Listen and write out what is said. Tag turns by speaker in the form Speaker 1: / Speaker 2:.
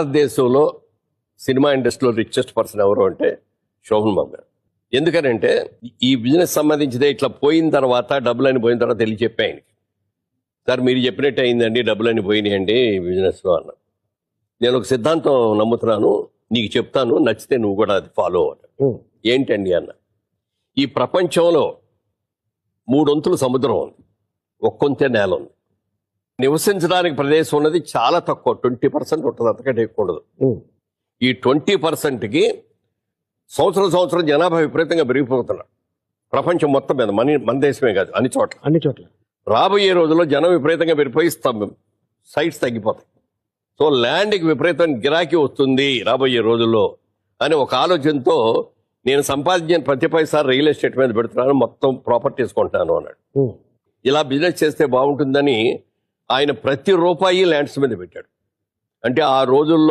Speaker 1: భారతదేశంలో సినిమా ఇండస్ట్రీలో richest person ఎవరు అంటే శోభన్ బాబు గారు. ఎందుకనంటే ఈ బిజినెస్ సంబంధించిదే ఇట్లా పోయిన తర్వాత డబ్బులని పోయిన తర్వాత తెలియ చెప్పి ఆయనకి, సార్ మీరు చెప్పినట్టు అయిందండి, డబ్బులని పోయినాయండి ఈ బిజినెస్లో అన్న. నేను ఒక సిద్ధాంతం నమ్ముతున్నాను, నీకు చెప్తాను, నచ్చితే నువ్వు కూడా అది ఫాలో అవ్వాలి. ఏంటండి అన్న, ఈ ప్రపంచంలో 3 వంతులు సముద్రం ఉంది, ఒక్కొంతే నేల ఉంది. నివసించడానికి ప్రదేశం ఉన్నది చాలా తక్కువ, 20% ఉంటుంది, అంతకంటే ఎక్కువ ఉండదు. ఈ 20%కి సంవత్సరం జనాభా విపరీతంగా పెరిగిపోతున్నారు ప్రపంచం మొత్తం మీద, మన దేశమే కాదు, అన్ని చోట్ల. రాబోయే రోజుల్లో జనం విపరీతంగా పెరిగిపోయి సైట్స్ తగ్గిపోతాయి. సో ల్యాండ్కి విపరీతంగా గిరాకీ వస్తుంది రాబోయే రోజుల్లో అని ఒక ఆలోచనతో నేను సంపాదించిన ప్రతి పైసా రియల్ ఎస్టేట్ మీద పెడుతున్నాను, మొత్తం ప్రాపర్టీస్ కొంటాను అన్నాడు. ఇలా బిజినెస్ చేస్తే బాగుంటుందని ఆయన ప్రతి రూపాయి ల్యాండ్స్ మీద పెట్టాడు. అంటే ఆ రోజుల్లో